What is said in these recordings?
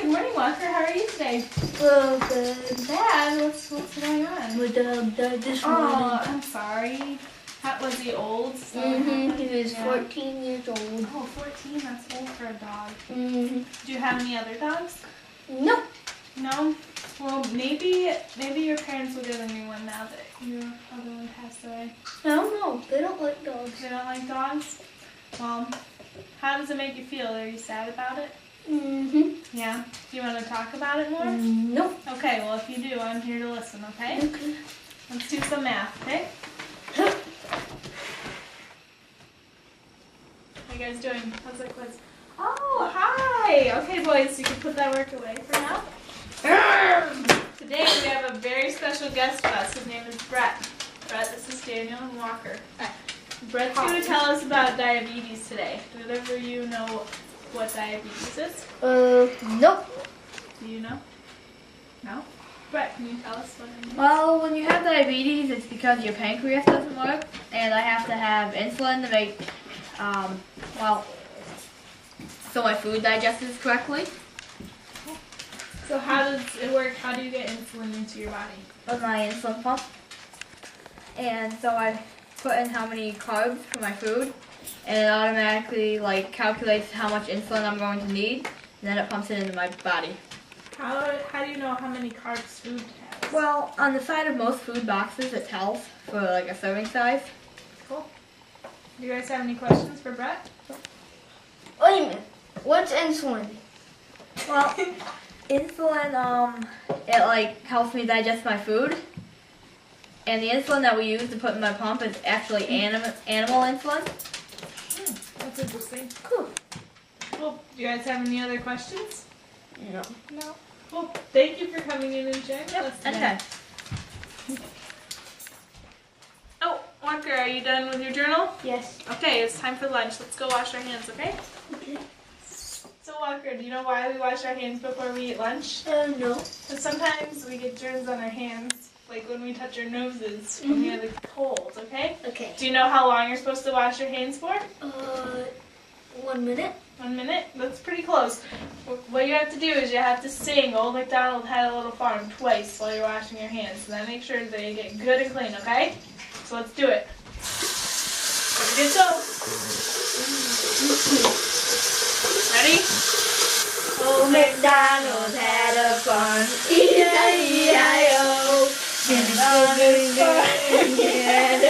good morning, Walker. How are you today? Well, good. Bad. What's going on? My dog died this morning. Oh, I'm sorry. Was he old? So He was 14 years old. Oh, 14. That's old for a dog. Do you have any other dogs? No. No? Well, maybe your parents will get a new one now that your other one passed away. I don't know. They don't like dogs. They don't like dogs? Well, how does it make you feel? Are you sad about it? Yeah? Do you want to talk about it more? No. Okay, well if you do, I'm here to listen, okay? Okay. Let's do some math, okay? How you guys doing? How's the quiz? Oh, hi! Okay, boys, you can put that work away for now. Today we have a very special guest with us. His name is Brett. Brett, this is Daniel and Walker. Brett's going to tell us about diabetes today. Do either of you know what diabetes is? Nope. Do you know? No? Brett, can you tell us what it is? Well, when you have diabetes, it's because your pancreas doesn't work, and I have to have insulin to make, so my food digests correctly. So how does it work? How do you get insulin into your body? With my insulin pump. And so I put in how many carbs for my food, and it automatically calculates how much insulin I'm going to need, and then it pumps it into my body. How do you know how many carbs food has? Well, on the side of most food boxes, it tells for a serving size. Cool. Do you guys have any questions for Brett? Wait a minute. What's insulin? Well, insulin, it helps me digest my food. And the insulin that we use to put in my pump is actually animal insulin. That's interesting. Cool. Cool. Do you guys have any other questions? No. No. Cool. Thank you for coming in and sharing with us today. Okay. Oh, Walker, are you done with your journal? Yes. Okay, it's time for lunch. Let's go wash our hands, okay? Okay. So Walker, do you know why we wash our hands before we eat lunch? No. Because sometimes we get germs on our hands, like when we touch our noses when we have a cold, okay? Okay. Do you know how long you're supposed to wash your hands for? 1 minute. 1 minute? That's pretty close. What you have to do is you have to sing Old MacDonald Had a Little Farm twice while you're washing your hands. And that makes sure that you get good and clean, okay? So let's do it. Get go. Ready? Old MacDonald had a farm, E-I-E-I-O. And on his farm he had a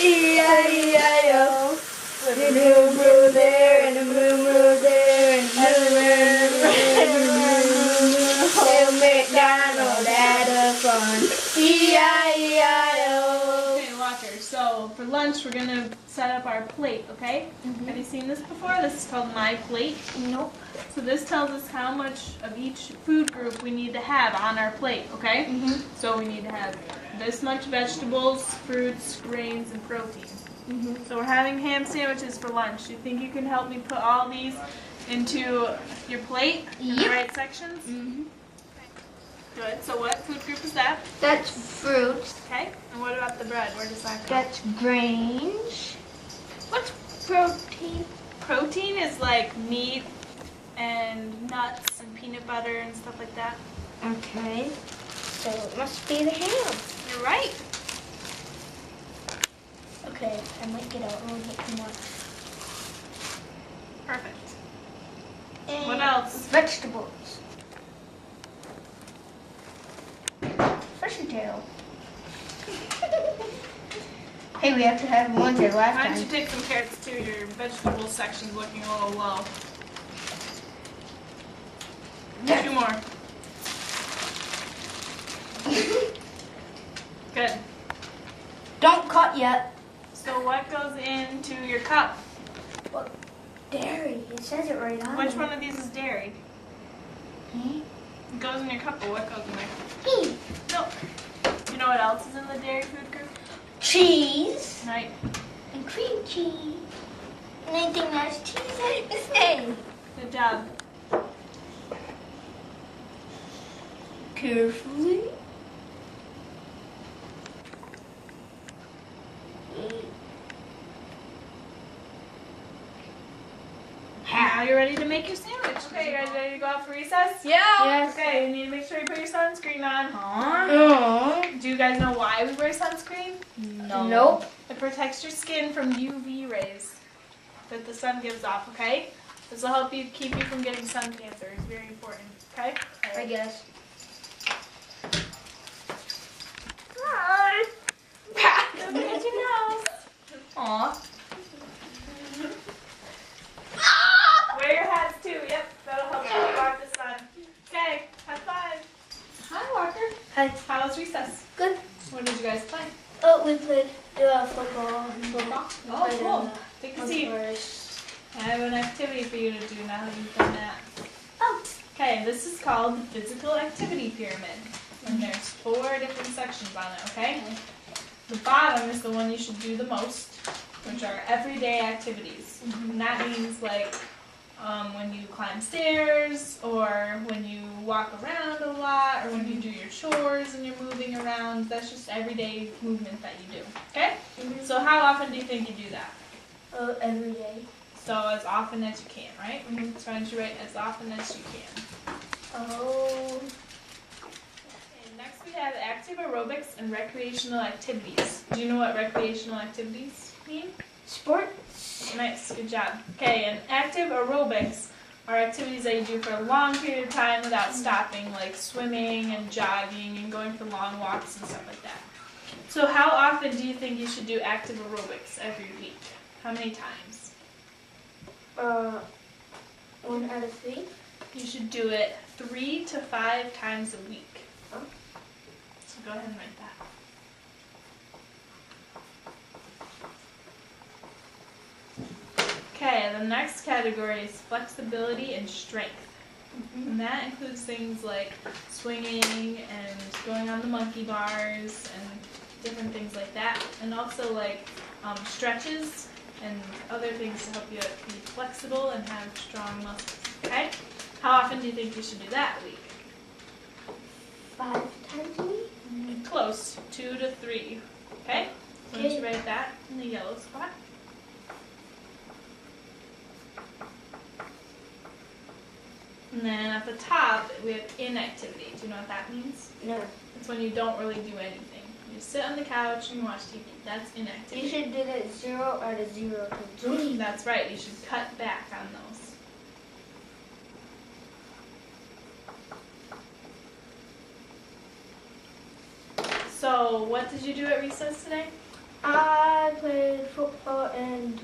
E-I-E-I-O. With a moo moo there and a moo moo there and a Old MacDonald had a farm, E-I-E-I-O. Okay, Walker, so for lunch we're going to set up our plate, okay? Have you seen this before? This is called My Plate. Nope. So this tells us how much of each food group we need to have on our plate, okay? So we need to have this much vegetables, fruits, grains, and protein. So we're having ham sandwiches for lunch. Do you think you can help me put all these into your plate in the right sections? Good. So what food group is that? That's fruits. Okay. And what about the bread? Where does that go? That's grains. What's protein? Protein is like meat and nuts and peanut butter and stuff like that. Okay. So it must be the ham. You're right. Okay, I might get out a little bit more. Perfect. And What else? vegetables. Fresh potato. Hey, we have to have one there last Why don't you time. take some carrots too? Your vegetable section's looking a little low. 2 more. Good. Don't cut yet. So what goes into your cup? Well, dairy. It says it right on Which it. one of these is dairy? Hmm? It goes in your cup, but what goes in there? Pea. Milk. Do you know what else is in the dairy food group? Cheese. Right. And cream cheese. And anything that has cheese in it is A. Good job. Carefully. Now you're ready to make your sandwich. Okay, you guys ready to go out for recess? Yeah. Yes. Okay, you need to make sure you put your sunscreen on. Aww. Do you guys know why we wear sunscreen? No. Nope. It protects your skin from UV rays that the sun gives off, okay? This will help you keep you from getting sun cancer. It's very important, okay? I guess. Hi. Don't hit your nose. Aw. Wear your hats too. Yep, that'll help you block the sun. Okay, high five. Hi, Walker. Hi. How was recess? Good. What did you guys play? Oh, we played football. Football. We Oh, played cool. in the Take a seat. forest. I have an activity for you to do now that you've done that. Oh. Okay, this is called the physical activity pyramid. And there's 4 different sections on it, okay? The bottom is the one you should do the most, which are everyday activities. And that means like when you climb stairs, or when you walk around a lot, or when you do your chores and you're moving around. That's just everyday movement that you do, okay? So how often do you think you do that? Every day. So as often as you can, right? So why don't you write as often as you can. Oh. Okay, next we have active aerobics and recreational activities. Do you know what recreational activities mean? Sports. Nice, good job. Okay, and active aerobics are activities that you do for a long period of time without stopping, like swimming and jogging and going for long walks and stuff like that. So how often do you think you should do active aerobics every week? How many times? 1 out of 3. You should do it 3 to 5 times a week. Oh. So go ahead and write that. Okay, the next category is flexibility and strength. And that includes things like swinging and going on the monkey bars and different things like that. And also like stretches and other things to help you be flexible and have strong muscles. Okay? How often do you think you should do that a week? 5 times a week. Close. 2 to 3. Okay? So let's write that in the yellow spot. And then at the top, we have inactivity. Do you know what that means? No. It's when you don't really do anything. You sit on the couch and watch TV. That's inactivity. You should do that 0 out of 0 times a week. That's right. You should cut back on those. So, what did you do at recess today? I played football and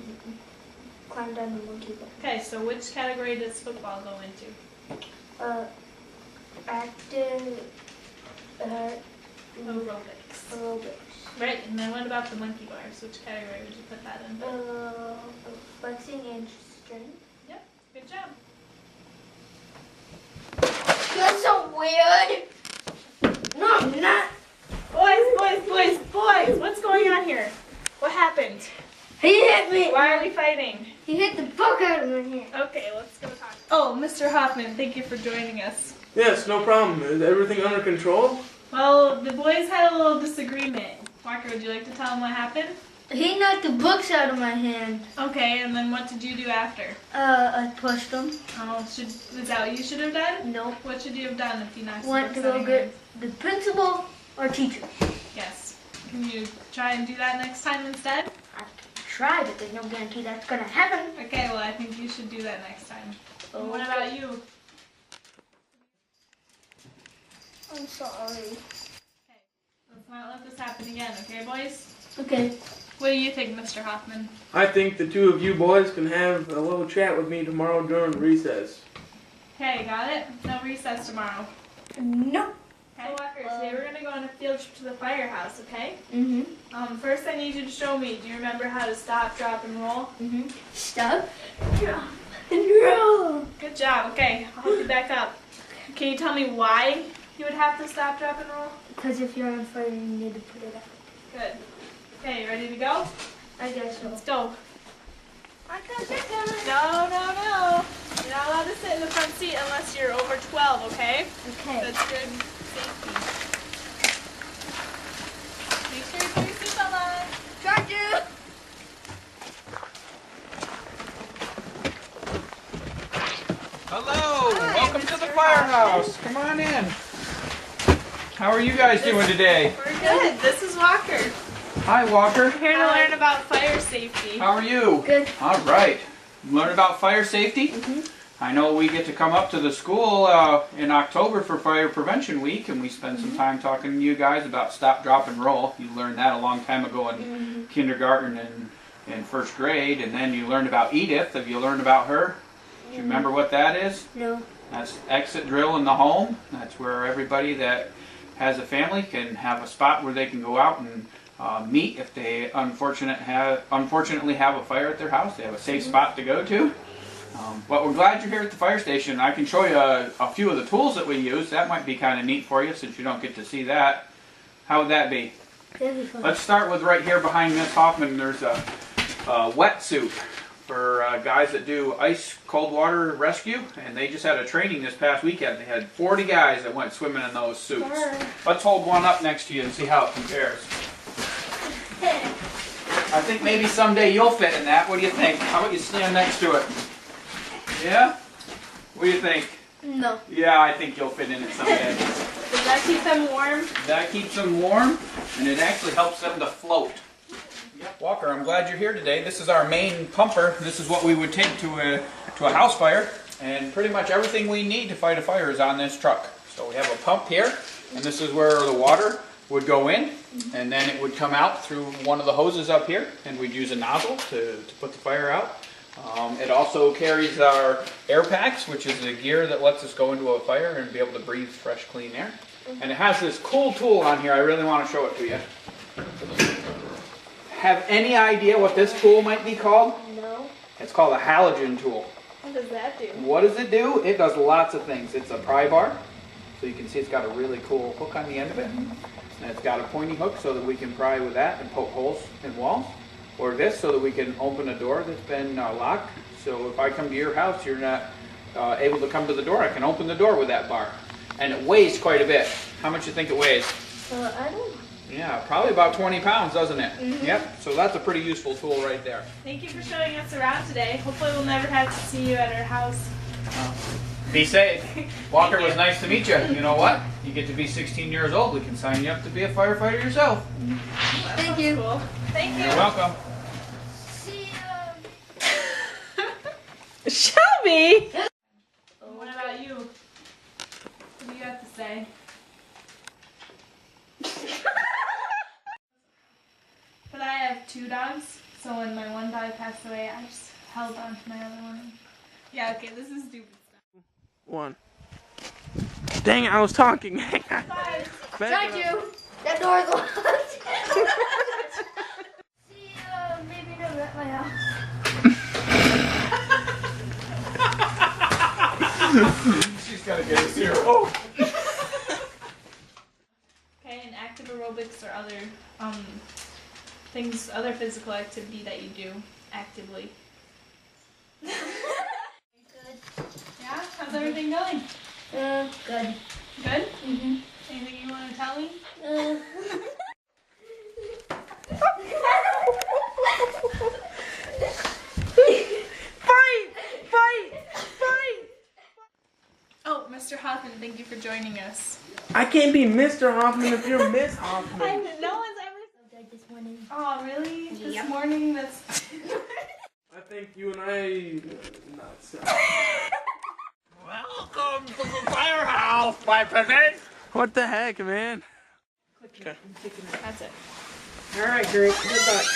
climbed on the monkey bar. Okay, so which category does football go into? Active Aerobics. aerobics. Right, and then what about the monkey bars? Which category would you put that in? Flexing and strength. Yep, good job. You're so weird. No, I'm not. Boys, what's going on here? What happened? He hit me. Why are we fighting? He hit the fuck out of my hand. Okay, let's go talk. Oh, Mr. Hoffman, thank you for joining us. Yes, no problem. Is everything under control? Well, the boys had a little disagreement. Walker, would you like to tell them what happened? He knocked the books out of my hand. Okay, and then what did you do after? I pushed them. Oh, is that what you should have done? Nope. What should you have done if you knocked the Went books to out go of your get the principal or teacher. hand? Yes. Can you try and do that next time instead? I can try, but there's no guarantee that's gonna happen. Okay, well, I think you should do that next time. And what Okay. about you? I'm sorry. Let's not let this happen again, okay, boys? Okay. What do you think, Mr. Hoffman? I think the two of you boys can have a little chat with me tomorrow during recess. Okay, got it? No recess tomorrow. Nope. Okay, Walker, today we're going to go on a field trip to the firehouse, okay? Mm-hmm. First I need you to show me, do you remember how to stop, drop, and roll? Mm-hmm. Stop. Drop. And roll. Good job, okay, I'll help you back up. Can you tell me why you would have to stop, drop, and roll? Because if you're on fire, you need to put it out. Good. Okay, you ready to go? I guess so. Let's go. I got that. No. You're not allowed to sit in the front seat unless you're over 12, okay? Okay. That's good safety. Make sure you put your seatbelt on. Got you. firehouse. Come on in. How are you guys doing today? We're good. This is Walker. Hi, Walker. We're here to learn about fire safety. How are you? Good. All right. Learn about fire safety? I know we get to come up to the school in October for Fire Prevention Week, and we spend some time talking to you guys about stop, drop, and roll. You learned that a long time ago in kindergarten and first grade, and then you learned about Edith. Have you learned about her? Do you remember what that is? No. That's exit drill in the home. That's where everybody that has a family can have a spot where they can go out and meet if they unfortunately have a fire at their house. They have a safe spot to go to. But we're glad you're here at the fire station. I can show you a few of the tools that we use. That might be kind of neat for you since you don't get to see that. How would that be? That'd be fun. Let's start with right here behind Miss Hoffman. There's a wetsuit for guys that do ice cold water rescue, and they just had a training this past weekend. They had 40 guys that went swimming in those suits. Let's hold one up next to you and see how it compares. I think maybe someday you'll fit in that. What do you think? How about you stand next to it? Yeah? What do you think? No. Yeah, I think you'll fit in it someday. Does that keep them warm? That keeps them warm, and it actually helps them to float. Yep. Walker, I'm glad you're here today. This is our main pumper. This is what we would take to a house fire, and pretty much everything we need to fight a fire is on this truck. So we have a pump here, and this is where the water would go in, and then it would come out through one of the hoses up here, and we'd use a nozzle to put the fire out. It also carries our air packs, which is the gear that lets us go into a fire and be able to breathe fresh, clean air. And it has this cool tool on here. I really want to show it to you. Have any idea what this tool might be called? No. It's called a halogen tool. What does that do? What does it do? It does lots of things. It's a pry bar. So you can see it's got a really cool hook on the end of it. And it's got a pointy hook so that we can pry with that and poke holes in walls. Or this so that we can open a door that's been locked. So if I come to your house, you're not able to come to the door. I can open the door with that bar. And it weighs quite a bit. How much do you think it weighs? I don't. Yeah, probably about 20 pounds, doesn't it? Yep, so that's a pretty useful tool right there. Thank you for showing us around today. Hopefully we'll never have to see you at our house. Be safe. Walker, it was nice to meet you. You know what? You get to be 16 years old. We can sign you up to be a firefighter yourself. Thank you. Cool. Thank you. You're welcome. See Shelby! What about you? What do you have to say? But I have two dogs, so when my one dog passed away, I just held on to my other one. Yeah, okay, this is stupid stuff. One. Dang it, I was talking. Bye. Thank you. That door is locked. See maybe never at my house. She's got to get us here. Oh. Okay, and active aerobics or other things, other physical activity that you do actively. Good. Yeah? How's everything going? Good. Good? Anything you want to tell me? Oh, Mr. Hoffman, thank you for joining us. I can't be Mr. Hoffman if you're Miss Hoffman. No one's ever. This morning. Oh, really? This Yep. morning? That's. I think you and I. Nuts. Welcome to the firehouse, my peasant. What the heck, man? That's it. All right, great. Good luck.